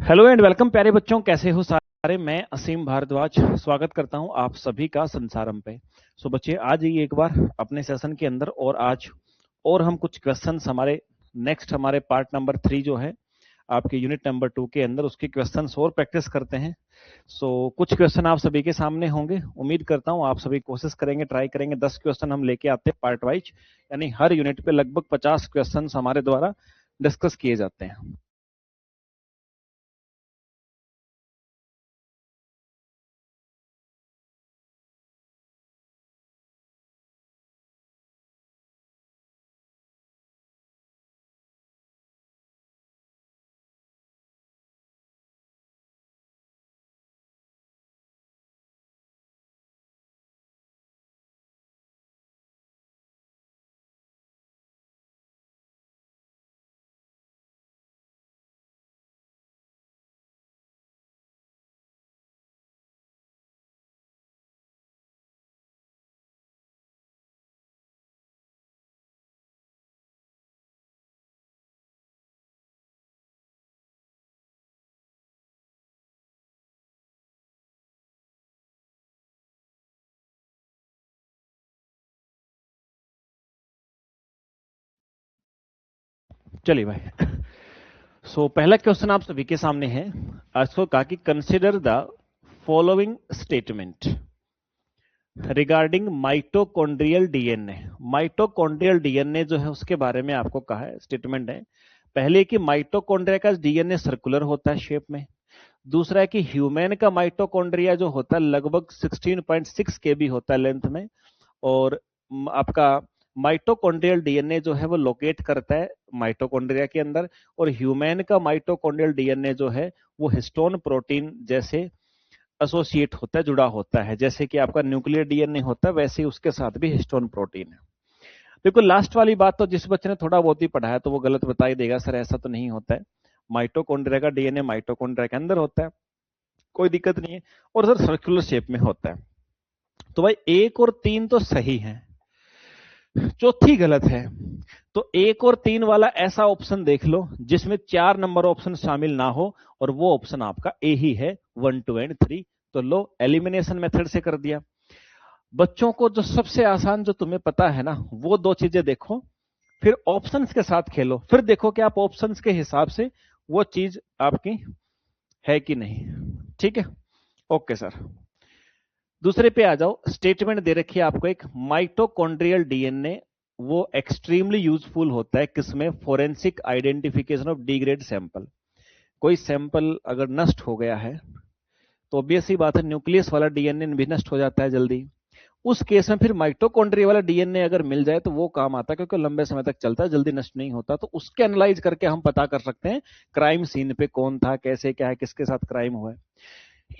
Hello and welcome प्यारे बच्चों, कैसे हो सारे। मैं असीम भारद्वाज स्वागत करता हूं आप सभी का संसारम पे। सो बच्चे, आज ही एक बार अपने सेशन के अंदर और हम कुछ क्वेश्चंस हमारे पार्ट नंबर 3 जो है आपके यूनिट नंबर 2 के अंदर, उसके क्वेश्चंस और प्रैक्टिस करते हैं। कुछ क्वेश्चन आप सभी के सामने होंगे। उम्मीद करता हूं आप सभी कोशिश करेंगे, ट्राई करेंगे। 10 क्वेश्चन हम लेके आते हैं पार्ट वाइज, यानी हर यूनिट पे लगभग 50 क्वेश्चन हमारे द्वारा डिस्कस किए जाते हैं। चलिए भाई। पहला क्वेश्चन आप सभी के सामने है। इसको कहा कि consider the following statement regarding mitochondrial DNA. Mitochondrial DNA जो है उसके बारे में आपको कहा है, स्टेटमेंट है। पहले कि माइटोकॉन्ड्रिया का डीएनए सर्कुलर होता है शेप में। दूसरा है कि ह्यूमन का माइटोकॉन्ड्रिया जो होता है लगभग 16.6 केबी होता है लेंथ में। और आपका माइटोकॉन्ड्रियल डीएनए जो है वो लोकेट करता है माइटोकॉन्ड्रिया के अंदर। और ह्यूमन का माइटोकॉन्ड्रियल डीएनए जो है वो हिस्टोन प्रोटीन जैसे एसोसिएट होता है, जुड़ा होता है। जैसे कि आपका न्यूक्लियर डीएनए होता है, वैसे ही उसके साथ भी हिस्टोन प्रोटीन है। बिल्कुल लास्ट वाली बात तो जिस बच्चे ने थोड़ा बहुत ही पढ़ा है तो वो गलत बता ही देगा, सर ऐसा तो नहीं होता है। माइटोकॉन्ड्रिया का डीएनए माइटोकॉन्ड्रिया के अंदर होता है, कोई दिक्कत नहीं है। और सर सर्कुलर शेप में होता है। तो भाई 1 और 3 तो सही है, चौथी गलत है। तो 1 और 3 वाला ऐसा ऑप्शन देख लो जिसमें 4 नंबर ऑप्शन शामिल ना हो, और वो ऑप्शन आपका ए ही है, 1 2 एंड 3। तो लो, एलिमिनेशन मेथड से कर दिया। बच्चों को जो सबसे आसान जो तुम्हें पता है ना, वो दो चीजें देखो, फिर ऑप्शंस के साथ खेलो, फिर देखो कि आप ऑप्शंस के हिसाब से वो चीज आपकी है कि नहीं। ठीक है, ओके सर। दूसरे पे आ जाओ। स्टेटमेंट दे रखी है आपको एक, माइटोकॉन्ड्रियल डीएनए वो एक्सट्रीमली यूजफुल होता है किसमें, forensic identification of degrade sample. कोई सैंपल अगर नष्ट हो गया है तो ऑब्वियस सी बात है न्यूक्लियस वाला डीएनए भी नष्ट हो जाता है जल्दी। उस केस में फिर माइटोकॉन्ड्रिया वाला डीएनए अगर मिल जाए तो वो काम आता है, क्योंकि लंबे समय तक चलता है, जल्दी नष्ट नहीं होता। तो उसके एनालाइज करके हम पता कर सकते हैं क्राइम सीन पे कौन था, कैसे क्या है, किसके साथ क्राइम हुआ है।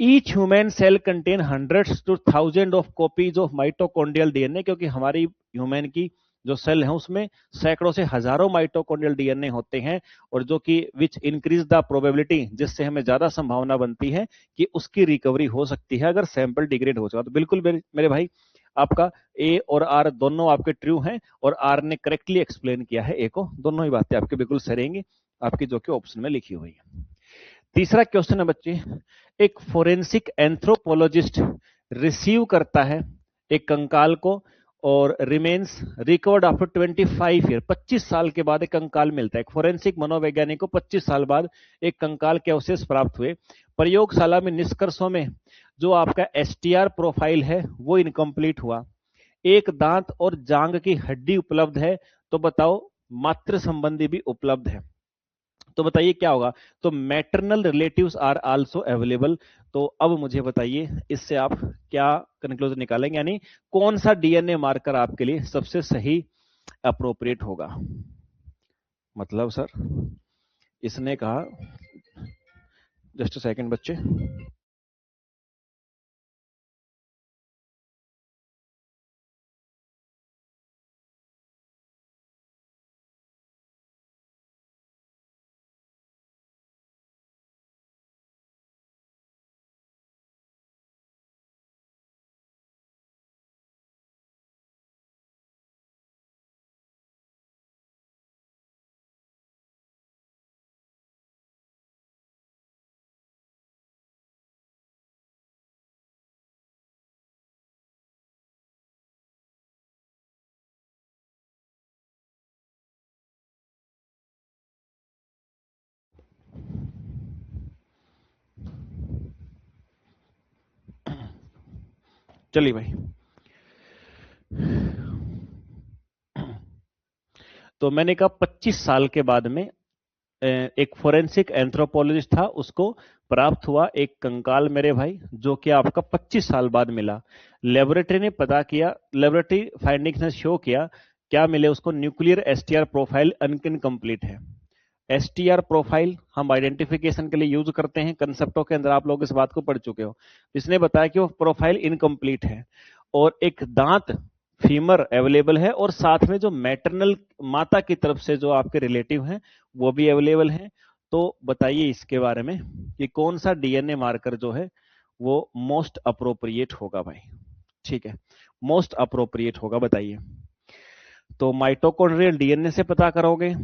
Each human cell contain hundreds to thousand of copies of mitochondrial DNA, क्योंकि हमारी ह्यूमन की जो सेल है उसमें सैकड़ों से हजारों माइटोकॉन्ड्रियल डीएनए होते हैं। और जो कि विच इंक्रीज द प्रोबेबिलिटी, जिससे हमें ज्यादा संभावना बनती है कि उसकी रिकवरी हो सकती है अगर सैंपल डिग्रेड हो जाए। तो बिल्कुल मेरे भाई, आपका ए और आर दोनों आपके ट्रू हैं, और आर ने करेक्टली एक्सप्लेन किया है ए को। दोनों ही बातें आपके बिल्कुल सही रहेंगी, आपकी जो कि ऑप्शन में लिखी हुई है। तीसरा क्वेश्चन है बच्चे, एक फोरेंसिक एंथ्रोपोलॉजिस्ट रिसीव करता है एक कंकाल को, और रिमेन्स रिकवर्ड आफ्टर 25 ईयर, 25 साल के बाद एक कंकाल मिलता है। एक फोरेंसिक मनोवैज्ञानिक को 25 साल बाद एक कंकाल के अवशेष प्राप्त हुए। प्रयोगशाला में निष्कर्षों में जो आपका एसटीआर प्रोफाइल है वो इनकम्प्लीट हुआ। एक दांत और जांग की हड्डी उपलब्ध है, तो बताओ मातृ संबंधी भी उपलब्ध है। तो बताइए क्या होगा। तो maternal relatives are also available. तो अब मुझे बताइए इससे आप क्या कंक्लूजन निकालेंगे, यानी कौन सा डीएनए मार्कर आपके लिए सबसे सही अप्रोप्रिएट होगा। मतलब सर इसने कहा, जस्ट सेकंड बच्चे। चलिए भाई, तो मैंने कहा 25 साल के बाद में एक फोरेंसिक एंथ्रोपोलॉजिस्ट था, उसको प्राप्त हुआ एक कंकाल मेरे भाई, जो कि आपका 25 साल बाद मिला। लेबोरेटरी ने पता किया, लेबोरेटरी फाइंडिंग्स ने शो किया, क्या मिले उसको, न्यूक्लियर एसटीआर प्रोफाइल इनकम्प्लीट है। एसटीआर प्रोफाइल हम आइडेंटिफिकेशन के लिए यूज करते हैं, कंसेप्टों के अंदर आप लोग इस बात को पढ़ चुके हो। इसने बताया कि वो प्रोफाइल इनकम्प्लीट है, और एक दांत फीमर अवेलेबल है, और साथ में जो मैटरनल माता की तरफ से जो आपके रिलेटिव हैं वो भी अवेलेबल हैं। तो बताइए इसके बारे में कि कौन सा डीएनए मार्कर जो है वो मोस्ट अप्रोप्रिएट होगा भाई। ठीक है, मोस्ट अप्रोप्रिएट होगा, बताइए। तो माइटोकॉन्ड्रियल डीएनए से पता करोगे,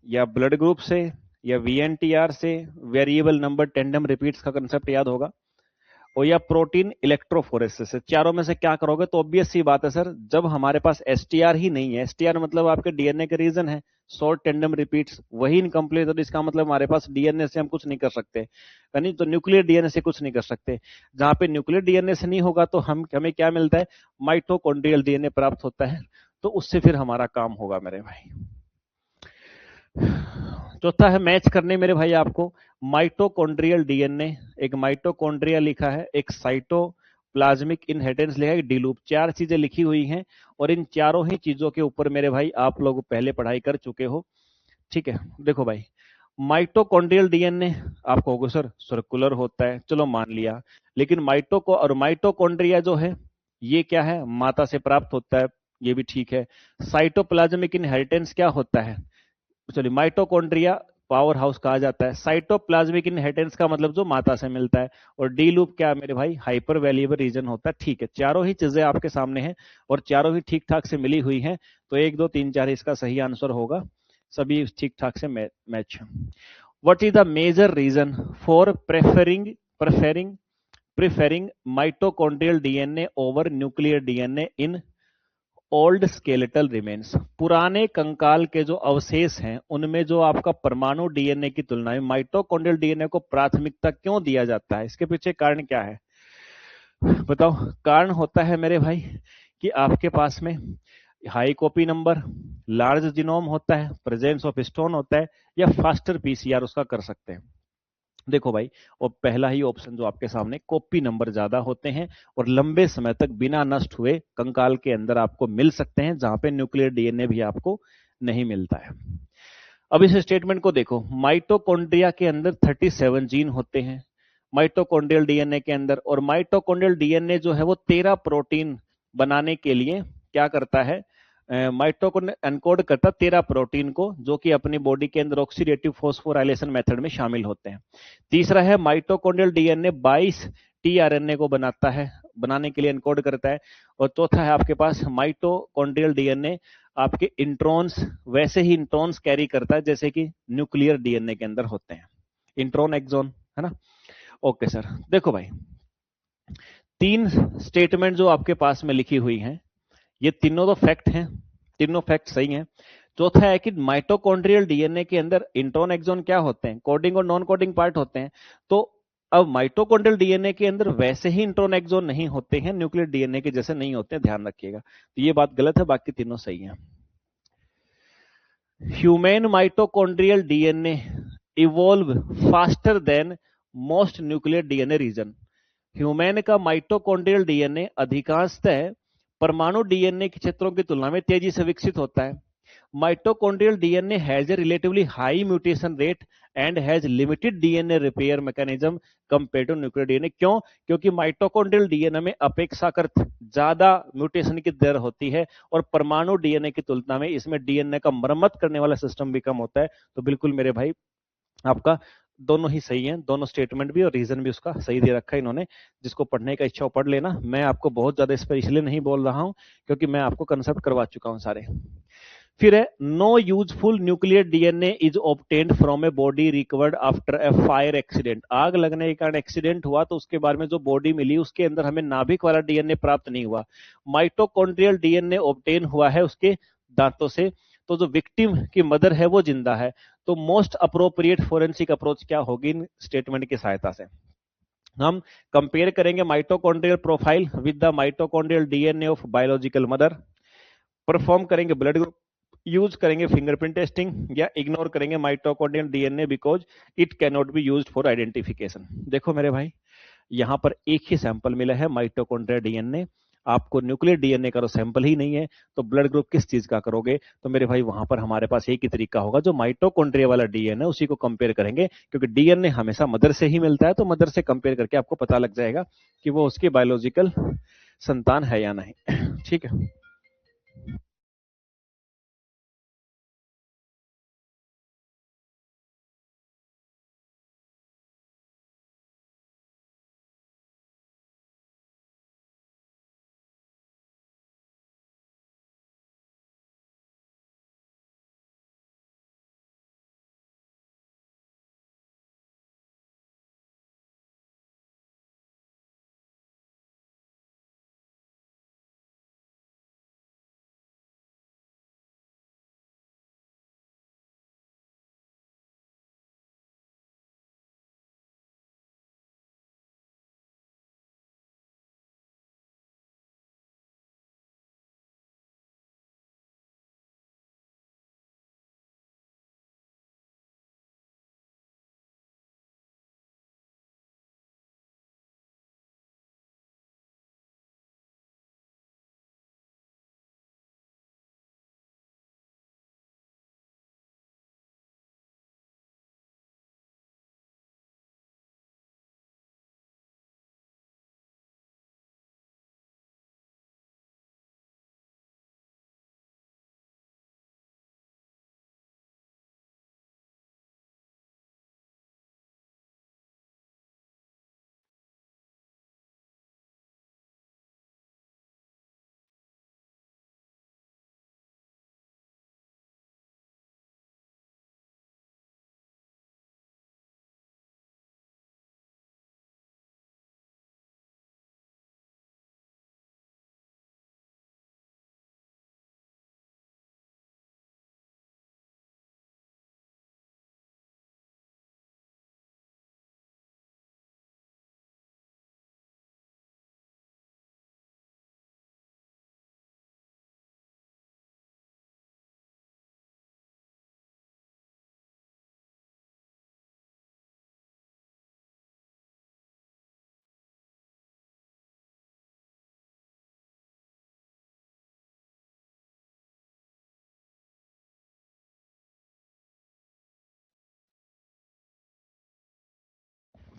या ब्लड ग्रुप से, या वीएनटीआर से, वेरिएबल नंबर टेंडम रिपीट्स का कंसेप्ट याद होगा, और या प्रोटीन इलेक्ट्रोफोरेसिस से। चारों में से क्या करोगे? तो ऑब्वियस सी बात है सर, जब हमारे पास एसटीआर ही नहीं है, एसटीआर मतलब आपके डीएनए के रीजन है, शॉर्ट टेंडम रिपीट्स, वही इनकम्प्लीट, तो इसका मतलब हमारे पास डीएनए से हम कुछ नहीं कर सकते, यानी तो न्यूक्लियर डीएनए से कुछ नहीं कर सकते। जहां पे न्यूक्लियर डीएनए से नहीं होगा तो हमें क्या मिलता है? माइटोकॉन्ड्रियल डीएनए प्राप्त होता है, तो उससे फिर हमारा काम होगा मेरे भाई। चौथा है मैच करने मेरे भाई आपको, माइटोकॉन्ड्रियल डीएनए, एक माइटोकॉन्ड्रिया लिखा है, एक साइटोप्लाज्मिक इनहेरिटेंस लिखा है, एक डी लूप, चार चीजें लिखी हुई हैं, और इन चारों ही चीजों के ऊपर मेरे भाई आप लोग पहले पढ़ाई कर चुके हो। ठीक है, देखो भाई, माइटोकॉन्ड्रियल डीएनए आपको होगा सर सर्कुलर होता है, चलो मान लिया, लेकिन माइटोकॉन्ड्रिया जो है ये क्या है? माता से प्राप्त होता है, ये भी ठीक है। साइटोप्लाज्मिक इनहेरिटेंस क्या होता है? चलिए, माइटोकॉन्ड्रिया पावर हाउस कहा जाता है, साइटोप्लाज्मिक इनहेरिटेंस का मतलब जो माता से मिलता है, और डी लूप क्या है मेरे भाई? हाइपर वैल्यूएबल रीजन होता है। ठीक है, चारों ही चीजें आपके सामने हैं और चारों ही ठीक ठाक से मिली हुई हैं, तो 1 2 3 4 इसका सही आंसर होगा, सभी ठीक ठाक से match. What is the major reason for preferring mitochondrial DNA over nuclear DNA in old skeletal remains? पुराने कंकाल के जो अवशेष हैं उनमें जो आपका परमाणु डीएनए की तुलना में माइटोकॉन्ड्रियल डीएनए को प्राथमिकता क्यों दिया जाता है? इसके पीछे कारण क्या है बताओ? कारण होता है मेरे भाई कि आपके पास में high copy number, large genome होता है, प्रेजेंस ऑफ हिस्टोन होता है, या फास्टर पीसीआर उसका कर सकते हैं। देखो भाई, और पहला ही ऑप्शन जो आपके सामने, कॉपी नंबर ज्यादा होते हैं और लंबे समय तक बिना नष्ट हुए कंकाल के अंदर आपको मिल सकते हैं, जहां पे न्यूक्लियर डीएनए भी आपको नहीं मिलता है। अब इस स्टेटमेंट को देखो, माइटोकॉन्ड्रिया के अंदर 37 जीन होते हैं माइटोकॉन्ड्रियल डीएनए के अंदर, और माइटोकॉन्ड्रियल डीएनए जो है वो 13 प्रोटीन बनाने के लिए क्या करता है? माइटोकॉन्ड्रिया एनकोड करता 13 प्रोटीन को, जो कि अपनी बॉडी के अंदर ऑक्सीडेटिव फॉस्फोराइलेशन मेथड में शामिल होते हैं। तीसरा है माइटोकॉन्ड्रियल डीएनए 22 टीआरएनए को बनाने के लिए एनकोड करता है। और चौथा है आपके पास माइटोकॉन्ड्रियल डीएनए आपके इंट्रॉन्स, वैसे ही इंट्रॉन्स कैरी करता है जैसे कि न्यूक्लियर डीएनए के अंदर होते हैं, इंट्रॉन एक्सॉन, है ना? ओके सर, देखो भाई, 3 स्टेटमेंट जो आपके पास में लिखी हुई हैं, ये तीनों तो फैक्ट हैं, तीनों फैक्ट सही हैं। चौथा है कि माइटोकॉन्ड्रियल डीएनए के अंदर इंट्रॉन एक्सॉन क्या होते हैं? कोडिंग और नॉन कोडिंग पार्ट होते हैं। तो अब माइटोकॉन्ड्रियल डीएनए के अंदर वैसे ही इंट्रॉन एक्सॉन नहीं होते हैं, न्यूक्लियर डीएनए के जैसे नहीं होते हैं, ध्यान रखिएगा। तो ये बात गलत है, बाकी तीनों सही है। Human mitochondrial DNA evolve faster than most nuclear DNA reason. Human का माइटोकॉन्ड्रियल डीएनए अधिकांशतः परमाणु डीएनए के क्षेत्रों की तुलना में तेजी से विकसित होता है। Mitochondrial DNA has a relatively high mutation rate and has limited DNA repair mechanism compare to nuclear DNA. क्यों? क्योंकि माइटोकॉन्ड्रियल डीएनए में अपेक्षाकृत ज्यादा म्यूटेशन की दर होती है, और परमाणु डीएनए की तुलना में इसमें डीएनए का मरम्मत करने वाला सिस्टम भी कम होता है। तो बिल्कुल मेरे भाई आपका दोनों ही सही हैं, दोनों स्टेटमेंट भी और रीजन भी उसका सही दे रखा है इन्होंने। जिसको पढ़ने का इच्छा हो पढ़ लेना, मैं आपको बहुत ज्यादा इस पर इसलिए नहीं बोल रहा हूं क्योंकि मैं आपको कंसेप्ट करवा चुका हूं सारे। फिर है no useful nuclear DNA is obtained from a body recovered after a fire accident. आग लगने के कारण एक्सीडेंट हुआ तो उसके बारे में जो बॉडी मिली उसके अंदर हमें नाभिक वाला डीएनए प्राप्त नहीं हुआ। माइटोकॉन्ड्रियल डीएनए ऑब्टेन हुआ है उसके दांतों से, तो जो विक्टिम की मदर है वो जिंदा है। तो मोस्ट अप्रोप्रिएट फोरेंसिक अप्रोच क्या होगी इन स्टेटमेंट की सहायता से? हम कंपेयर करेंगे mitochondrial profile with the mitochondrial DNA of biological mother, perform करेंगे ब्लड ग्रुप, यूज करेंगे फिंगरप्रिंट टेस्टिंग, या इग्नोर करेंगे mitochondrial DNA because it can not be used for identification. देखो मेरे भाई, यहां पर एक ही सैंपल मिला है माइटोकॉन्ड्रियल डीएनए, आपको न्यूक्लियर डीएनए का तो सैंपल ही नहीं है, तो ब्लड ग्रुप किस चीज का करोगे? तो मेरे भाई वहां पर हमारे पास एक ही तरीका होगा, जो माइटोकॉन्ड्रिया वाला डीएनए उसी को कंपेयर करेंगे, क्योंकि डीएनए हमेशा मदर से ही मिलता है, तो मदर से कंपेयर करके आपको पता लग जाएगा कि वो उसकी बायोलॉजिकल संतान है या नहीं। ठीक है।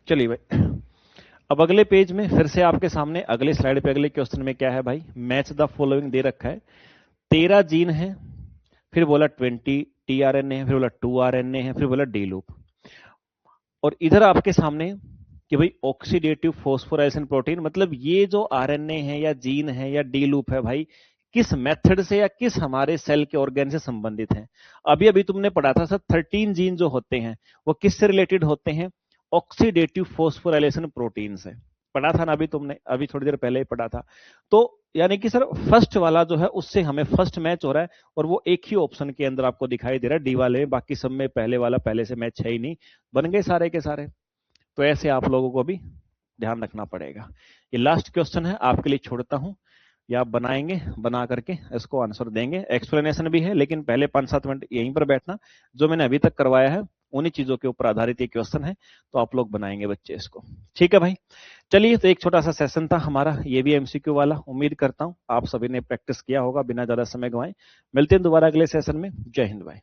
चलिए भाई, अब अगले पेज में फिर से आपके सामने अगले स्लाइड पे अगले क्वेश्चन में क्या है भाई, मैच द फॉलोइंग दे रखा है। 13 जीन है, फिर बोला 20 टीआरएनए है, फिर बोला 2 आरएनए है, फिर बोला डी लूप, और इधर आपके सामने कि भाई ऑक्सीडेटिव फॉस्फोराइलेशन प्रोटीन, मतलब ये जो आरएनए है या जीन है या डी लूप है भाई, किस मेथड से या किस हमारे सेल के ऑर्गन से संबंधित है। अभी अभी तुमने पढ़ा था सर 13 जीन जो होते हैं वो किससे रिलेटेड होते हैं? ऑक्सीडेटिव फॉस्फोराइलेशन प्रोटीन से। पढ़ा था ना अभी तुमने, अभी थोड़ी देर पहले ही पढ़ा था। तो यानी कि सर फर्स्ट वाला जो है उससे हमें फर्स्ट मैच हो रहा है, और वो एक ही ऑप्शन के अंदर आपको दिखाई दे रहा है डी वाले में, बाकी सब में पहले वाला पहले से मैच है ही नहीं, बन गए सारे के सारे। तो ऐसे आप लोगों को भी ध्यान रखना पड़ेगा। ये लास्ट क्वेश्चन है, आपके लिए छोड़ता हूं, या आप बनाएंगे, बना करके इसको आंसर देंगे। एक्सप्लेनेशन भी है, लेकिन पहले 5-7 मिनट यहीं पर बैठना। जो मैंने अभी तक करवाया है उन्हीं चीजों के ऊपर आधारित ये क्वेश्चन है, तो आप लोग बनाएंगे बच्चे इसको। ठीक है भाई, चलिए, तो एक छोटा सा सेशन था हमारा, ये भी एमसीक्यू वाला। उम्मीद करता हूं आप सभी ने प्रैक्टिस किया होगा बिना ज्यादा समय गंवाए। मिलते हैं दोबारा अगले सेशन में। जय हिंद भाई।